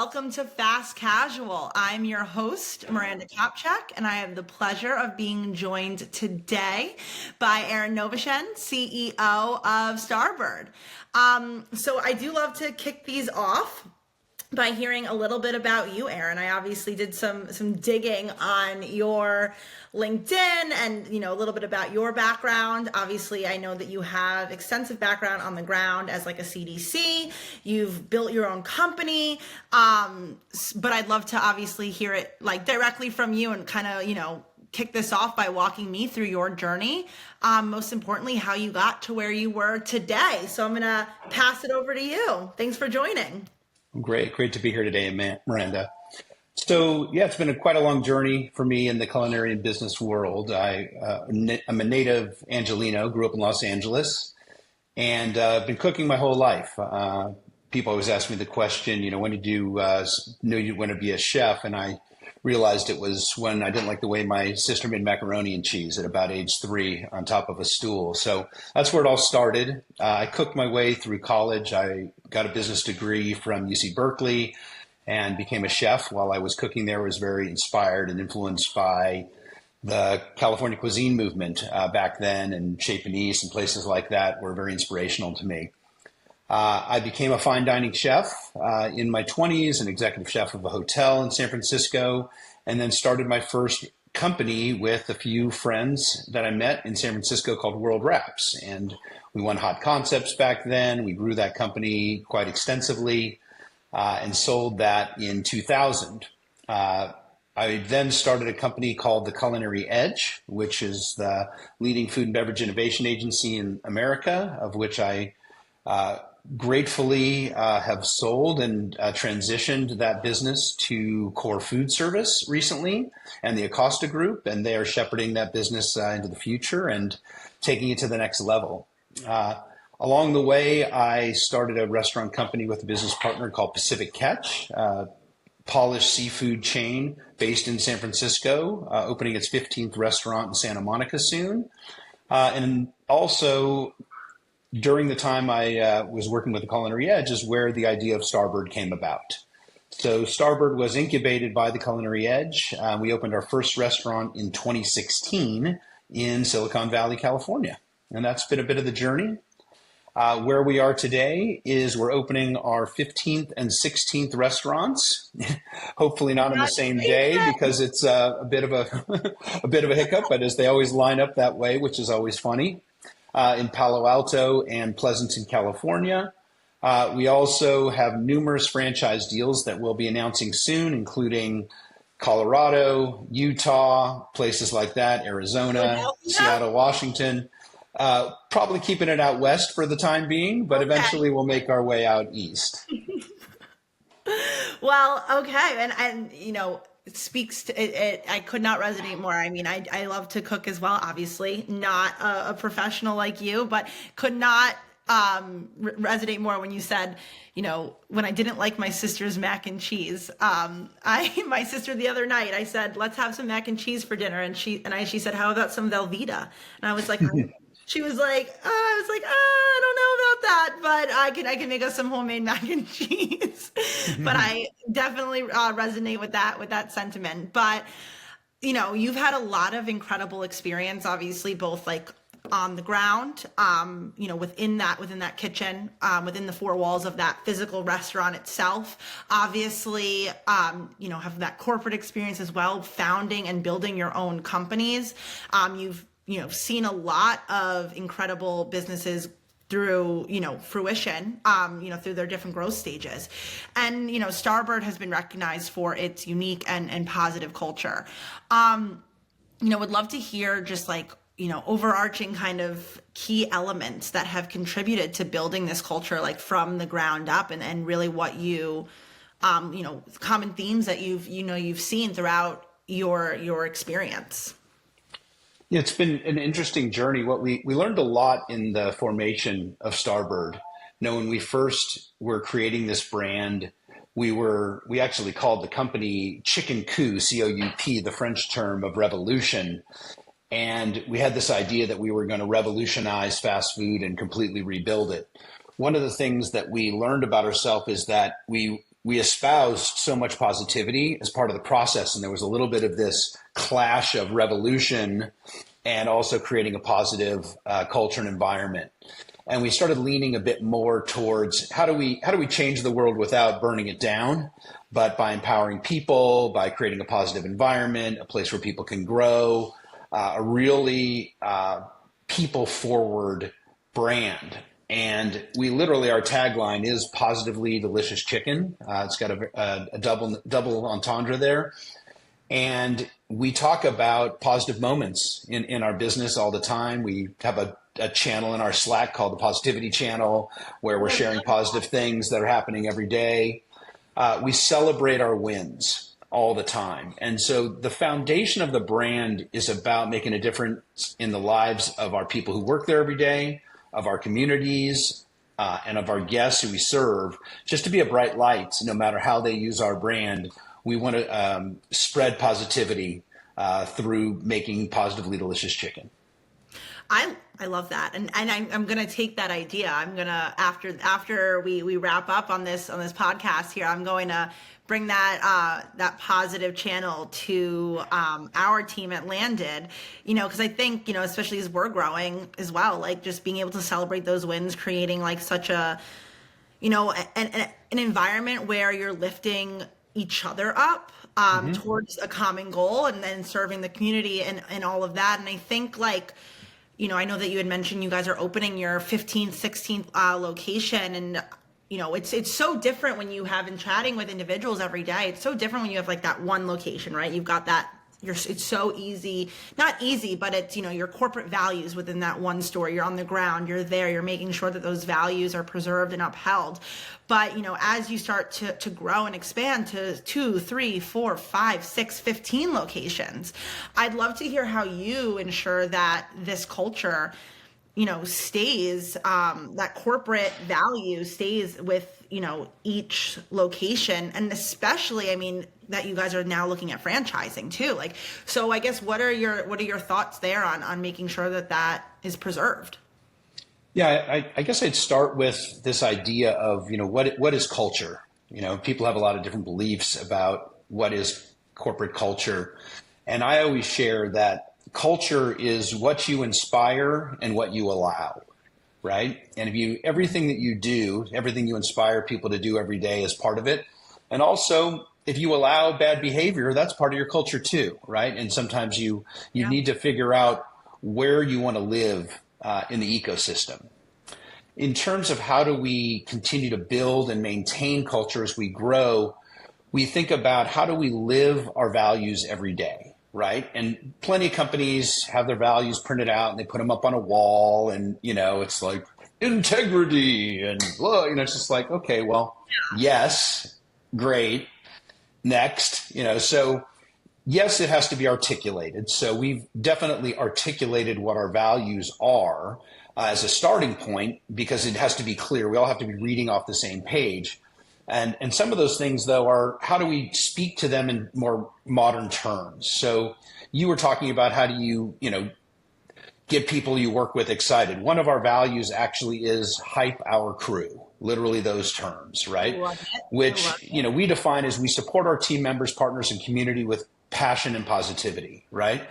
welcome to Fast Casual. I'm your host, Miranda Copjec, and I have the pleasure of being joined today by Aaron Noveshen, CEO of Starbird. So I do love to kick these off by hearing a little bit about you, Aaron. I obviously did some digging on your LinkedIn and, a little bit about your background. Obviously, I know that you have extensive background on the ground as like a CDC. You've built your own company. But I'd love to obviously hear it like directly from you and kind of, kick this off by walking me through your journey. Most importantly, how you got to where you were today. So I'm going to pass it over to you. Thanks for joining. Great to be here today, Miranda. So yeah, it's been quite a long journey for me in the culinary and business world. I'm a native Angelino, grew up in Los Angeles, and been cooking my whole life. People always ask me the question, when did you know you want to be a chef? And I realized it was when I didn't like the way my sister made macaroni and cheese at about age 3 on top of a stool. So that's where it all started. I cooked my way through college. I got a business degree from UC Berkeley and became a chef. While I was cooking there, I was very inspired and influenced by the California cuisine movement back then, and Chez Panisse and places like that were very inspirational to me. I became a fine dining chef in my 20s, an executive chef of a hotel in San Francisco, and then started my first company with a few friends that I met in San Francisco called World Wraps. And we won Hot Concepts back then. We grew that company quite extensively and sold that in 2000. I then started a company called the Culinary Edge, which is the leading food and beverage innovation agency in America, of which I gratefully have sold and transitioned that business to Core Food Service recently and the Acosta Group, and they are shepherding that business into the future and taking it to the next level. Along the way, I started a restaurant company with a business partner called Pacific Catch, polished seafood chain based in San Francisco, opening its 15th restaurant in Santa Monica soon. And also, during the time I was working with the Culinary Edge is where the idea of Starbird came about. So Starbird was incubated by the Culinary Edge. We opened our first restaurant in 2016 in Silicon Valley, California. And that's been a bit of the journey. Where we are today is we're opening our 15th and 16th restaurants, hopefully not on the same day because it's a bit of a hiccup, but as they always line up that way, which is always funny. In Palo Alto and Pleasanton, California. We also have numerous franchise deals that we'll be announcing soon, including Colorado, Utah, places like that, Arizona, Seattle, Washington. Probably keeping it out west for the time being, but eventually we'll make our way out east. Well, okay. And it speaks to it. I could not resonate more. I mean, I love to cook as well, obviously not a professional like you, but could not resonate more when you said, when I didn't like my sister's mac and cheese. My sister the other night, I said, let's have some mac and cheese for dinner. And she said, how about some Velveeta? And I was like, she was like, I don't know about that, but I can make us some homemade mac and cheese. But I definitely resonate with that sentiment. But you've had a lot of incredible experience, obviously, both like on the ground, within that kitchen, within the 4 walls of that physical restaurant itself. Obviously, have that corporate experience as well, founding and building your own companies. You've seen a lot of incredible businesses through, fruition, through their different growth stages. And, Starbird has been recognized for its unique and positive culture. Would love to hear just like, overarching kind of key elements that have contributed to building this culture, like from the ground up, and really what you, common themes that you've seen throughout your experience. Yeah, it's been an interesting journey. What we learned a lot in the formation of Starbird. When we first were creating this brand, we actually called the company Chicken Coup, C-O-U-P, the French term of revolution. And we had this idea that we were going to revolutionize fast food and completely rebuild it. One of the things that we learned about ourselves is that we we espoused so much positivity as part of the process. And there was a little bit of this clash of revolution and also creating a positive culture and environment. And we started leaning a bit more towards how do we change the world without burning it down, but by empowering people, by creating a positive environment, a place where people can grow, a really people forward brand. And we literally, our tagline is positively delicious chicken. It's got a double entendre there. And we talk about positive moments in our business all the time. We have a channel in our Slack called the Positivity Channel, where we're sharing positive things that are happening every day. We celebrate our wins all the time. And so the foundation of the brand is about making a difference in the lives of our people who work there every day, of our communities, and of our guests who we serve, just to be a bright light, no matter how they use our brand. We want to spread positivity through making positively delicious chicken. I love that, and I'm gonna take that idea. I'm gonna after we wrap up on this podcast here, I'm going to bring that positive channel to our team at Landed, because I think, especially as we're growing as well, like just being able to celebrate those wins, creating like such a, an environment where you're lifting each other up towards a common goal, and then serving the community and all of that. And I think like, I know that you had mentioned you guys are opening your 15th, 16th location, and it's so different when you have been chatting with individuals every day. It's so different when you have like that one location, right? You've got that. It's so easy, not easy, but it's, your corporate values within that one store. You're on the ground, you're there, you're making sure that those values are preserved and upheld. But, as you start to grow and expand to 2, 3, 4, 5, 6, 15 locations, I'd love to hear how you ensure that this culture, stays, that corporate value stays with, each location. And especially, that you guys are now looking at franchising too. Like, so I guess what are your thoughts there on making sure that is preserved? Yeah, I guess I'd start with this idea of, what is culture? People have a lot of different beliefs about what is corporate culture. And I always share that culture is what you inspire and what you allow, right? And everything that you do, everything you inspire people to do every day is part of it. And also, if you allow bad behavior, that's part of your culture too, right? And sometimes you need to figure out where you want to live in the ecosystem. In terms of how do we continue to build and maintain culture as we grow, we think about how do we live our values every day, right? And plenty of companies have their values printed out and they put them up on a wall, and it's like integrity and it's just like, okay, well, yes, great. Next, so yes, it has to be articulated. So we've definitely articulated what our values are as a starting point, because it has to be clear. We all have to be reading off the same page. And some of those things, though, are how do we speak to them in more modern terms? So you were talking about how do you, get people you work with excited. One of our values actually is hype our crew. Literally those terms, right? Which, we define as we support our team members, partners, and community with passion and positivity, right?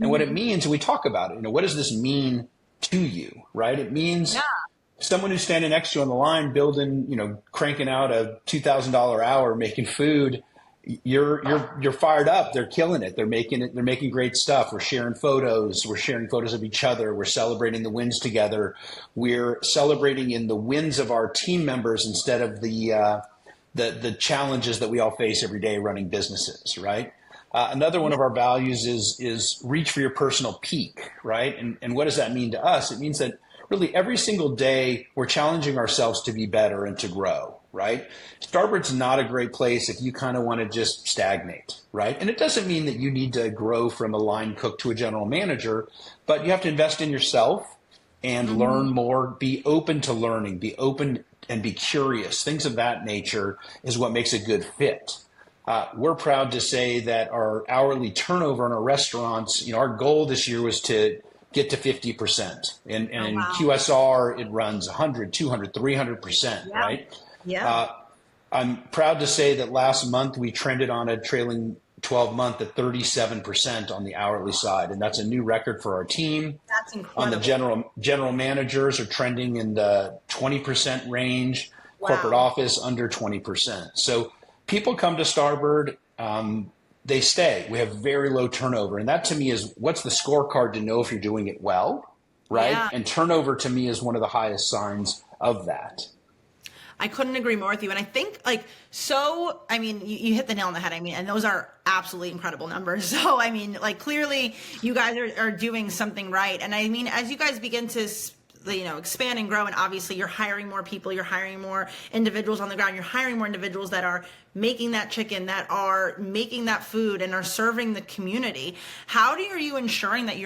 And what it means, we talk about it, what does this mean to you, right? It means someone who's standing next to you on the line building, cranking out a $2,000 hour making food, you're fired up. They're killing it. They're making great stuff. We're sharing photos. We're sharing photos of each other. We're celebrating the wins together. We're celebrating in the wins of our team members instead of the challenges that we all face every day running businesses, right? Another one of our values is reach for your personal peak, right? And what does that mean to us? It means that really every single day we're challenging ourselves to be better and to grow, right? Starbird's not a great place if you kind of want to just stagnate, right? And it doesn't mean that you need to grow from a line cook to a general manager, but you have to invest in yourself and learn more, be open to learning, be open and be curious. Things of that nature is what makes a good fit. We're proud to say that our hourly turnover in our restaurants, our goal this year was to get to 50%. And in QSR, it runs 100, 200, 300%, right? Yeah. I'm proud to say that last month we trended on a trailing 12 month at 37% on the hourly side. And that's a new record for our team. That's On the incredible. general managers are trending in the 20% range, corporate Wow. office under 20%. So people come to Starbird, they stay. We have very low turnover. And that to me is what's the scorecard to know if you're doing it well, right? Yeah. And turnover to me is one of the highest signs of that. I couldn't agree more with you. And I think I mean, you hit the nail on the head. I mean, and those are absolutely incredible numbers. So, I mean, like clearly you guys are doing something right. And I mean, as you guys begin to, expand and grow, and obviously you're hiring more people, you're hiring more individuals on the ground, you're hiring more individuals that are making that chicken, that are making that food and are serving the community. Are you ensuring that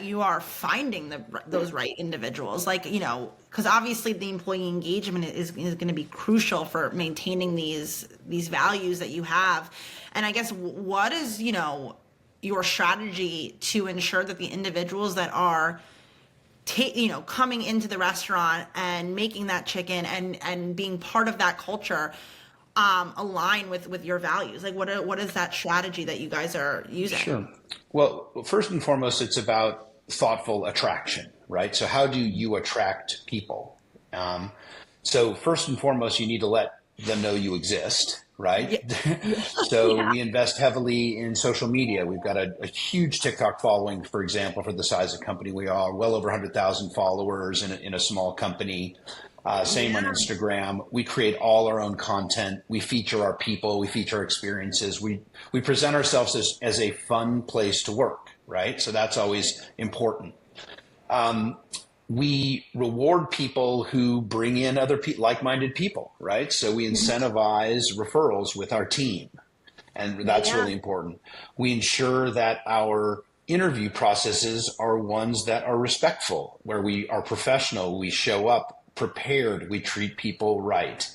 you are finding those right individuals, because obviously the employee engagement is going to be crucial for maintaining these values that you have. And I guess what is your strategy to ensure that the individuals that are coming into the restaurant and making that chicken and being part of that culture align with your values? Like what is that strategy that you guys are using? Sure. Well, first and foremost, it's about thoughtful attraction, right? So how do you attract people? So first and foremost, you need to let them know you exist, right? Yeah. So Yeah. we invest heavily in social media. We've got a huge TikTok following, for example, for the size of company we are, well over 100,000 followers in a small company. Same on Yeah. Instagram. We create all our own content. We feature our people. We feature our experiences. We present ourselves as a fun place to work, right? So that's always important. We reward people who bring in other like-minded people, right? So we incentivize referrals with our team, and that's Yeah. really important. We ensure that our interview processes are ones that are respectful, where we are professional, we show up prepared, we treat people right.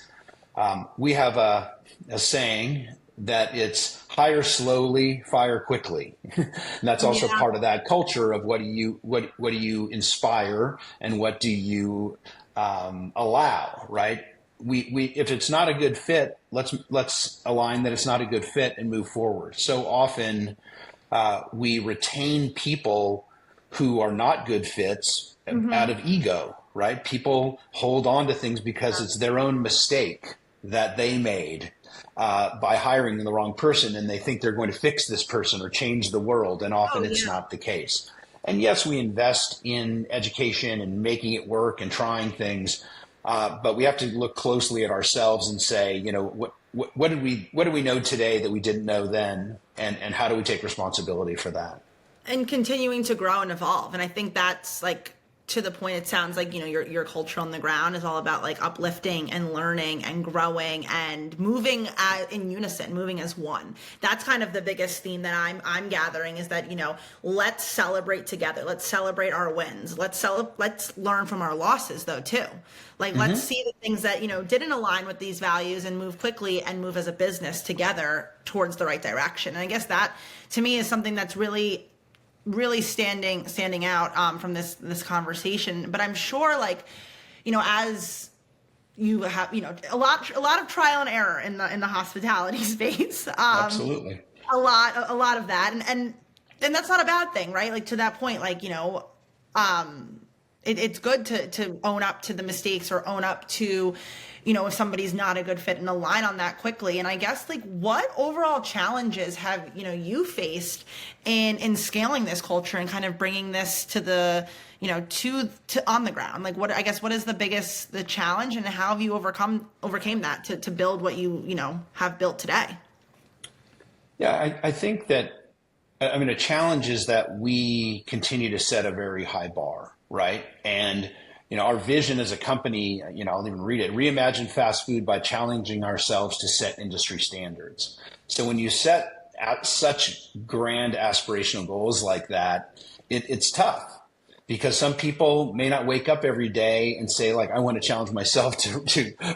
We have a saying that it's hire slowly, fire quickly. And that's also Yeah. part of that culture of what do you inspire and what do you allow, right? We if it's not a good fit, let's align that it's not a good fit and move forward. So often we retain people who are not good fits out of ego, right? People hold on to things because it's their own mistake that they made by hiring the wrong person, and they think they're going to fix this person or change the world, and Oh often it's yeah. not the case. And yes, we invest in education and making it work and trying things, but we have to look closely at ourselves and say, what did we know today that we didn't know then, and how do we take responsibility for that? And continuing to grow and evolve. And I think that's like to the point. It sounds like your culture on the ground is all about like uplifting and learning and growing and moving in unison, moving as one. That's kind of the biggest theme that I'm gathering, is that let's celebrate together, let's celebrate our wins, let's learn from our losses though too. Like let's see the things that didn't align with these values and move quickly and move as a business together towards the right direction. And I guess that to me is something that's really standing out from this conversation. But I'm sure, like, as you have, a lot of trial and error in the hospitality space. Absolutely. A lot of that, and that's not a bad thing, right? Like to that point, like it's good to own up to the mistakes, or own up to if somebody's not a good fit, and align on that quickly. And I guess, like, what overall challenges have you faced in scaling this culture and kind of bringing this to the to on the ground? Like, what is the challenge, and how have you overcame that to build what you have built today? Yeah, I think that, I mean, a challenge is that we continue to set a very high bar, right? And, our vision as a company, I'll even read it: reimagine fast food by challenging ourselves to set industry standards. So when you set out such grand aspirational goals like that, it's tough, because some people may not wake up every day and say, like, I want to challenge myself to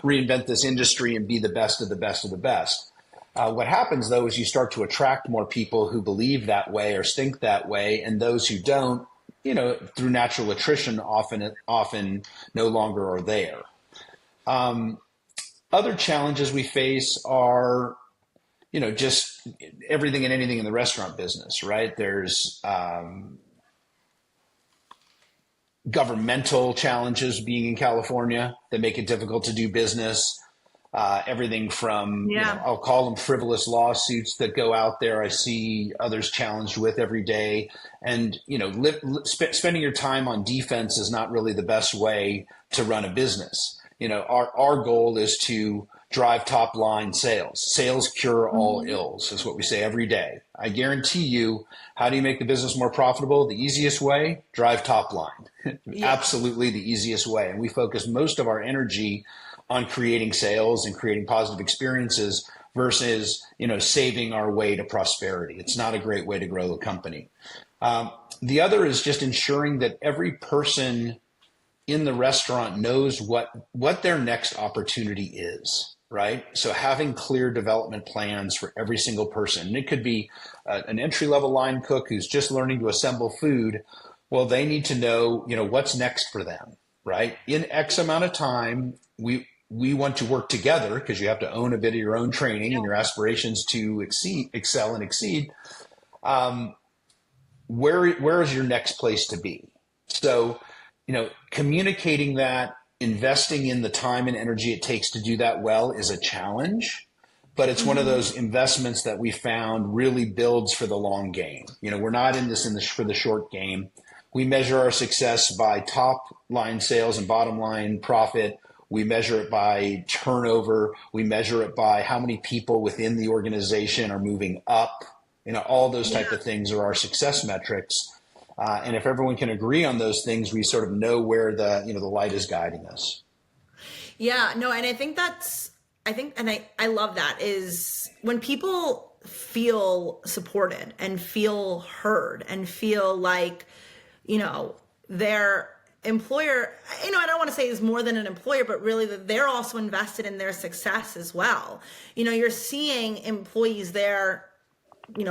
reinvent this industry and be the best of the best of the best. What happens, though, is you start to attract more people who believe that way or think that way, and those who don't, through natural attrition, often no longer are there. Other challenges we face are, just everything and anything in the restaurant business, right? There's governmental challenges being in California that make it difficult to do business. Everything from, Yeah. I'll call them frivolous lawsuits that go out there. I see others challenged with every day. And, spending your time on defense is not really the best way to run a business. Our goal is to drive top line sales. Sales cure all ills is what we say every day. I guarantee you, how do you make the business more profitable? The easiest way, drive top line. Yeah. Absolutely the easiest way. And we focus most of our energy on creating sales and creating positive experiences versus, saving our way to prosperity. It's not a great way to grow a company. The other is just ensuring that every person in the restaurant knows what their next opportunity is, right? So having clear development plans for every single person. And it could be an entry-level line cook who's just learning to assemble food. Well, they need to know, what's next for them, right? In X amount of time, we want to work together because you have to own a bit of your own training and your aspirations to excel and exceed. Where is your next place to be? So, communicating that, investing in the time and energy it takes to do that well is a challenge, but it's one of those investments that we found really builds for the long game. We're not in this for the short game. We measure our success by top line sales and bottom line profit. We measure it by turnover. We measure it by how many people within the organization are moving up. All those type of things are our success metrics. And if everyone can agree on those things, we sort of know where the light is guiding us. Yeah, no, and I love that is when people feel supported and feel heard and feel like, their employer, I don't want to say is more than an employer, but really that they're also invested in their success as well. You're seeing employees there,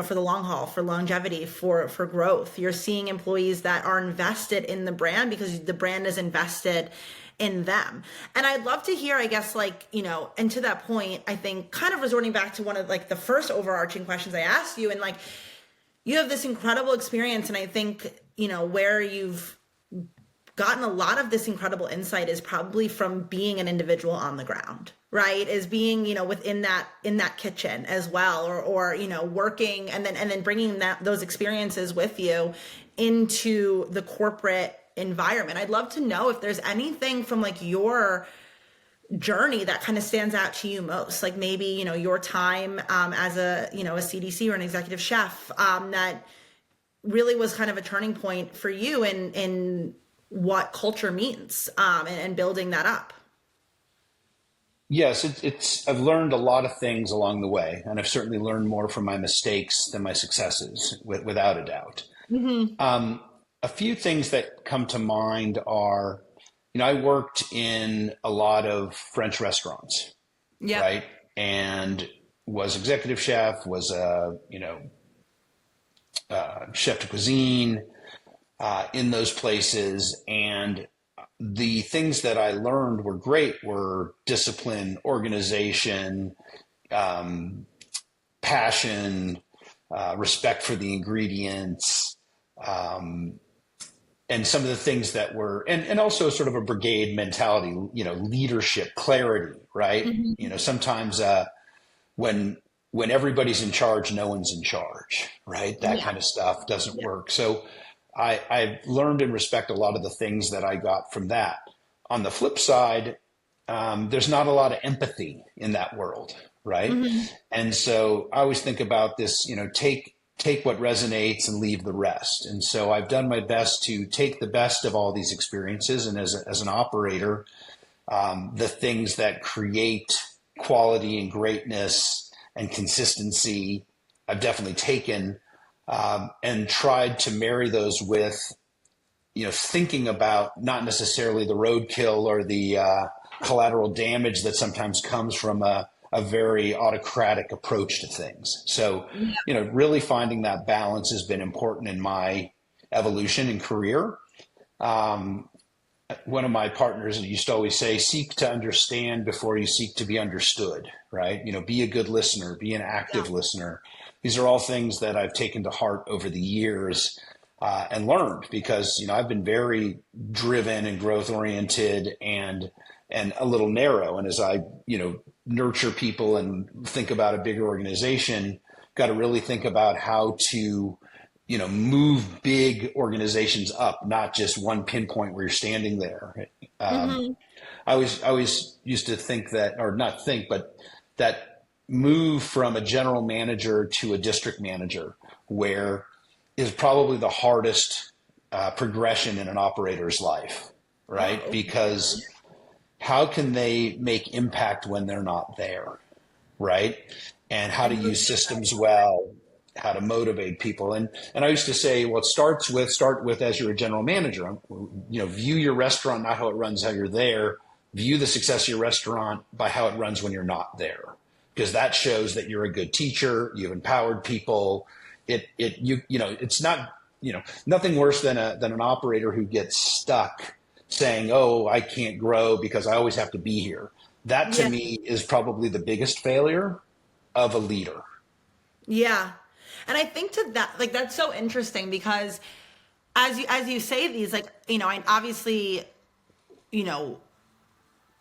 for the long haul, for longevity, for growth. You're seeing employees that are invested in the brand because the brand is invested in them. And I'd love to hear, I guess, and to that point, I think kind of resorting back to one of the first overarching questions I asked you, and you have this incredible experience. And I think, where you've gotten a lot of this incredible insight is probably from being an individual on the ground, right? Is being, within in that kitchen as well, or working and then bringing those experiences with you into the corporate environment. I'd love to know if there's anything from your journey that kind of stands out to you most, maybe, your time as a CDC or an executive chef that really was kind of a turning point for you in what culture means and building that up. Yes, I've learned a lot of things along the way, and I've certainly learned more from my mistakes than my successes, without a doubt. A few things that come to mind are, I worked in a lot of French restaurants, right? And was executive chef, was chef de cuisine in those places. And the things that I learned were great were discipline, organization, passion, respect for the ingredients, and some of the things that were, and also sort of a brigade mentality, leadership, clarity, right? Sometimes when everybody's in charge, no one's in charge, right? That kind of stuff doesn't work. So I've learned and respect a lot of the things that I got from that. On the flip side, there's not a lot of empathy in that world, right? And so I always think about this, take what resonates and leave the rest. And so I've done my best to take the best of all these experiences. And as an operator, the things that create quality and greatness and consistency, I've definitely taken and tried to marry those with, thinking about not necessarily the roadkill or the collateral damage that sometimes comes from a very autocratic approach to things. So, really finding that balance has been important in my evolution and career. one of my partners used to always say, seek to understand before you seek to be understood, right? Be a good listener, be an Yeah. active listener. These are all things that I've taken to heart over the years and learned because, I've been very driven and growth oriented and a little narrow. And as I, nurture people and think about a bigger organization, got to really think about how to move big organizations up, not just one pinpoint where you're standing there. Hmm. I always used to think that, or not think, but that move from a general manager to a district manager, where is probably the hardest progression in an operator's life, right? Oh, Because how can they make impact when they're not there, right? And how I to totally use get that. systems well, how to motivate people. And I used to say, well, start with as you're a general manager. View your restaurant not how it runs how you're there. View the success of your restaurant by how it runs when you're not there, because that shows that you're a good teacher. You've empowered people. It's not nothing worse than an operator who gets stuck saying, oh, I can't grow because I always have to be here. That to Yeah. me is probably the biggest failure of a leader. Yeah. And I think to that, like, that's so interesting because as you say these, like, I obviously, you know,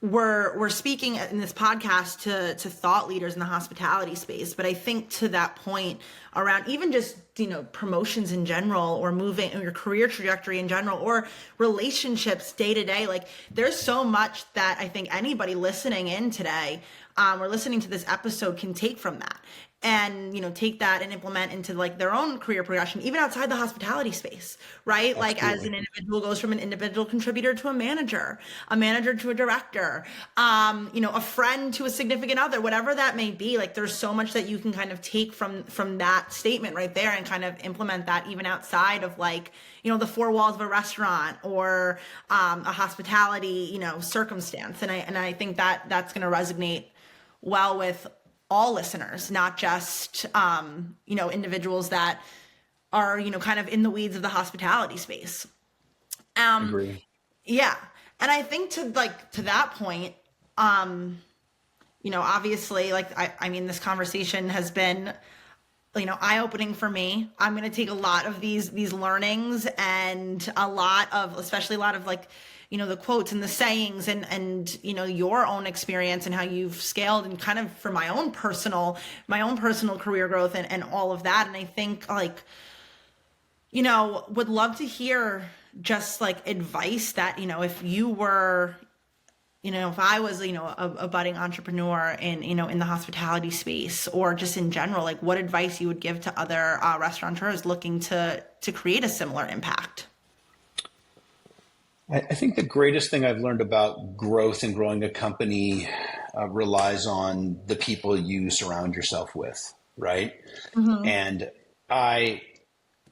we're speaking in this podcast to thought leaders in the hospitality space, but I think to that point around even just promotions in general, or moving your career trajectory in general, or relationships day to day, like there's so much that I think anybody listening in today, or listening to this episode, can take from that, and take that and implement into like their own career progression, even outside the hospitality space, right? Like as Absolutely. an individual goes from an individual contributor to a manager to a director, a friend to a significant other, whatever that may be. Like there's so much that you can kind of take from that statement right there and kind of implement that even outside of like the four walls of a restaurant, or a hospitality circumstance. And I think that that's going to resonate well with all listeners, not just individuals that are kind of in the weeds of the hospitality space. um Agree. yeah. And I think to that point, obviously, like I mean, this conversation has been eye-opening for me. I'm going to take a lot of these learnings, and especially a lot of like the quotes and the sayings, and your own experience and how you've scaled, and kind of for my own personal career growth, and all of that. And I think like would love to hear just like advice that if you were if I was, a budding entrepreneur in the hospitality space, or just in general, like what advice you would give to other restaurateurs looking to create a similar impact. I think the greatest thing I've learned about growth and growing a company relies on the people you surround yourself with, right? Hmm. And I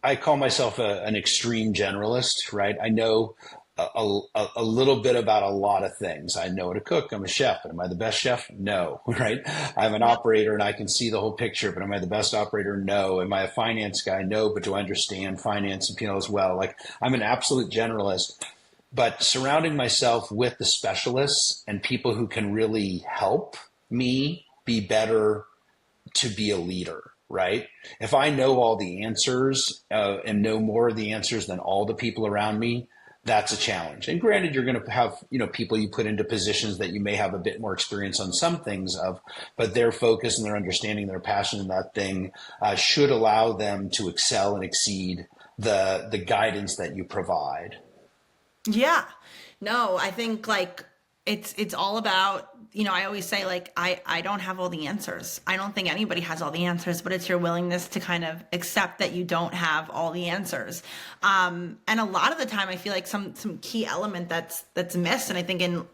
I call myself an extreme generalist, right? I know a little bit about a lot of things. I know how to cook. I'm a chef, but am I the best chef? No, right? I'm an Yep. operator and I can see the whole picture, but am I the best operator? No. Am I a finance guy? No, but do I understand finance and P&L as well? Like I'm an absolute generalist, but surrounding myself with the specialists and people who can really help me be better to be a leader, right? If I know all the answers and know more of the answers than all the people around me, that's a challenge. And granted, you're going to have, people you put into positions that you may have a bit more experience on some things of, but their focus and their understanding, their passion in that thing should allow them to excel and exceed the guidance that you provide. Yeah. No, I think like it's all about, I always say like I don't have all the answers. I don't think anybody has all the answers, but it's your willingness to kind of accept that you don't have all the answers. And a lot of the time I feel like some key element that's missed, and I think in,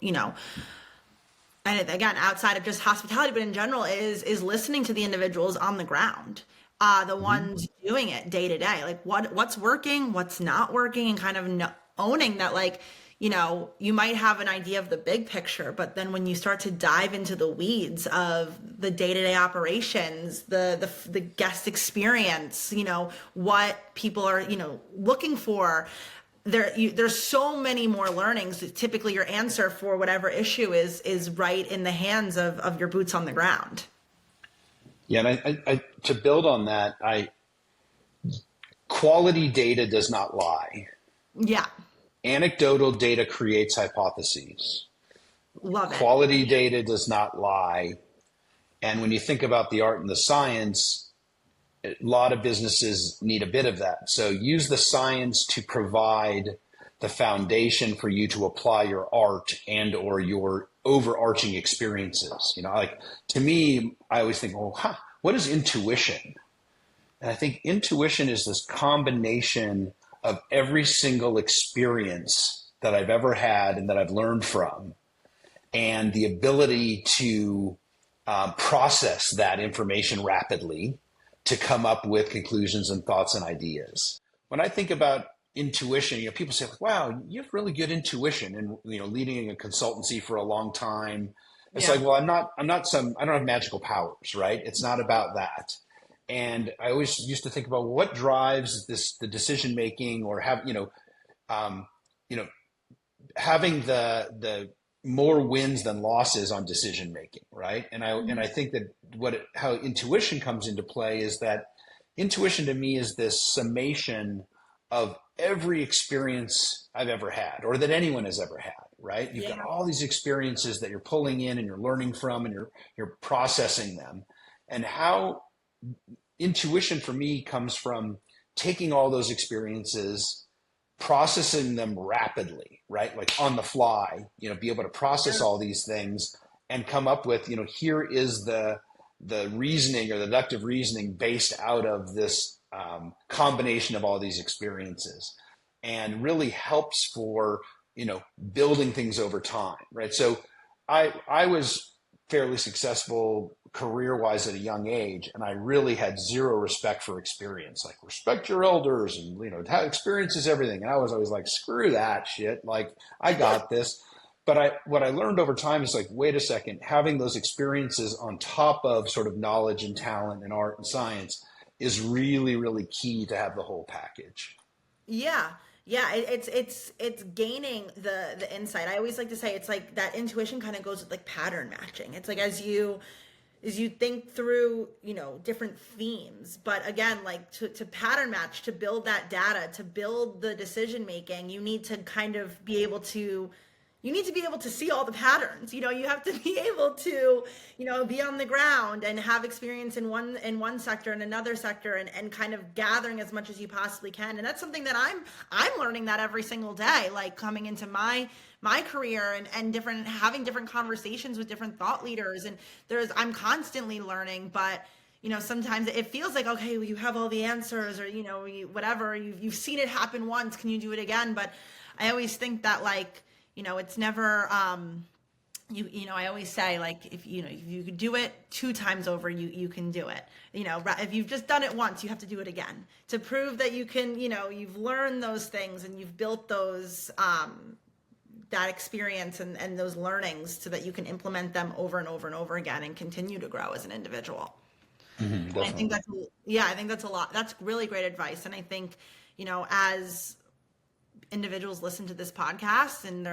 and again, outside of just hospitality, but in general, is listening to the individuals on the ground, the Mhm. ones doing it day to day, like what's working, what's not working, and kind of owning that, like, you might have an idea of the big picture, but then when you start to dive into the weeds of the day to day operations, the guest experience, what people are looking for, there's so many more learnings. Typically your answer for whatever issue is right in the hands of your boots on the ground. Yeah, and I to build on that, quality data does not lie. Yeah. Anecdotal data creates hypotheses. Love it. Quality data does not lie. And when you think about the art and the science, a lot of businesses need a bit of that. So use the science to provide the foundation for you to apply your art and or your overarching experiences. Like to me, I always think, well, what is intuition? And I think intuition is this combination of every single experience that I've ever had and that I've learned from, and the ability to process that information rapidly to come up with conclusions and thoughts and ideas. When I think about intuition, people say, wow, you have really good intuition, and leading a consultancy for a long time. It's like, well, I don't have magical powers, right? It's not about that. And I always used to think about what drives the decision making, or having the more wins than losses on decision making, right? And I think that how intuition comes into play is that intuition to me is this summation of every experience I've ever had, or that anyone has ever had, right? You've got all these experiences that you're pulling in and you're learning from, and you're processing them. And how intuition for me comes from taking all those experiences, processing them rapidly, right? Like on the fly, be able to process all these things and come up with, here is the reasoning or the deductive reasoning based out of this combination of all these experiences, and really helps for, building things over time, right? So I was fairly successful career-wise at a young age, and I really had zero respect for experience. Like, respect your elders, and experience is everything. And I was always like, screw that shit. Like, I got this. But what I learned over time is like, wait a second, having those experiences on top of sort of knowledge and talent and art and science is really, really key to have the whole package. Yeah. Yeah, it's gaining the insight. I always like to say it's like that intuition kind of goes with like pattern matching. It's like as you think through, different themes, but again, like to pattern match, to build that data, to build the decision making, you need to kind of be able to see all the patterns. You have to be able to, be on the ground and have experience in one sector and another sector, and kind of gathering as much as you possibly can. And that's something that I'm learning that every single day, like coming into my career and having different conversations with different thought leaders. And I'm constantly learning, but sometimes it feels like, okay, well, you have all the answers, or, whatever, you've seen it happen once. Can you do it again? But I always think that, like, it's never, I always say, like, if you could do it 2 times over, you can do it. If you've just done it once, you have to do it again to prove that you can, you've learned those things and you've built those, that experience and those learnings so that you can implement them over and over and over again and continue to grow as an individual. Mm-hmm, I think I think that's a lot. That's really great advice. And I think, as individuals listen to this podcast and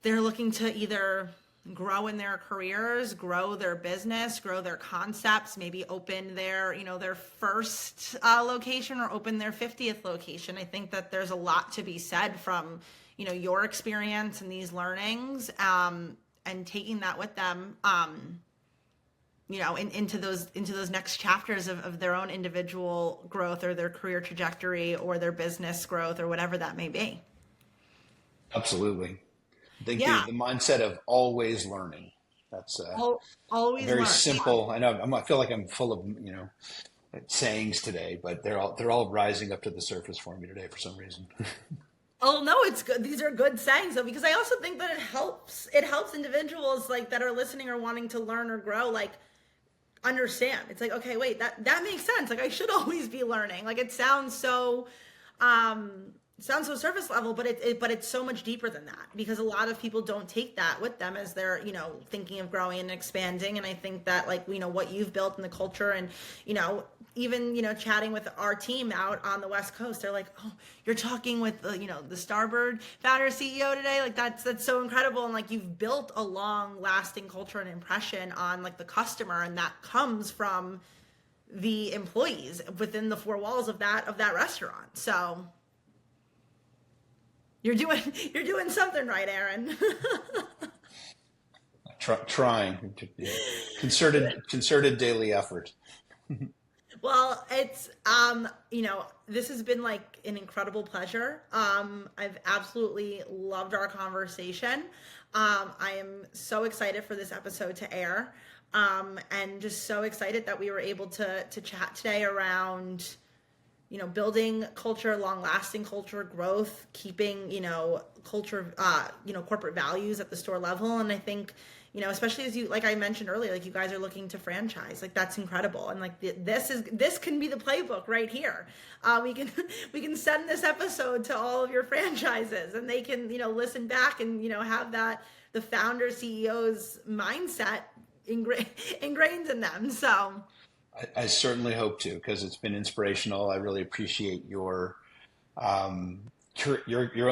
they're looking to either grow in their careers, grow their business, grow their concepts, maybe open their first location, or open their 50th location. I think that there's a lot to be said from your experience and these learnings, and taking that with them into those next chapters of their own individual growth, or their career trajectory, or their business growth, or whatever that may be. Absolutely. I think Yeah. the mindset of always learning. That's Always very learn. simple. I know I feel like I'm full of, sayings today, but they're all rising up to the surface for me today for some reason. Oh no, it's good. These are good sayings though, because I also think that it helps individuals like that are listening or wanting to learn or grow, like, understand. It's like, okay, wait, that makes sense. Like, I should always be learning. Like, it sounds so surface level, but it's so much deeper than that, because a lot of people don't take that with them as they're, thinking of growing and expanding. And I think that, like, what you've built in the culture, and, even, chatting with our team out on the West Coast, they're like, "Oh, you're talking with the Starbird founder CEO today." Like that's so incredible. And like you've built a long lasting culture and impression on like the customer, and that comes from the employees within the four walls of that restaurant. So you're doing something right, Aaron. Trying concerted daily effort. Well, it's this has been like an incredible pleasure. I've absolutely loved our conversation. I am so excited for this episode to air. And just so excited that we were able to chat today around building culture, long lasting culture, growth, keeping, culture, corporate values at the store level. And I think, especially as like I mentioned earlier, like you guys are looking to franchise, like that's incredible. And like this can be the playbook right here. We can send this episode to all of your franchises and they can, listen back and, have the founder CEO's mindset ingrained in them. So I certainly hope to, because it's been inspirational. I really appreciate your own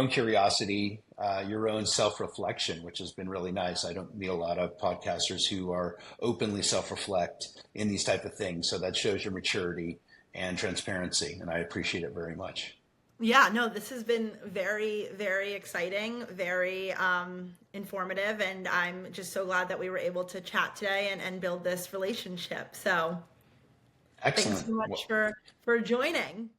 curiosity, your own self-reflection, which has been really nice. I don't meet a lot of podcasters who are openly self-reflect in these type of things. So that shows your maturity and transparency, and I appreciate it very much. Yeah, no, this has been very, very exciting, very informative, and I'm just so glad that we were able to chat today and build this relationship. So Excellent. thanks so much for joining.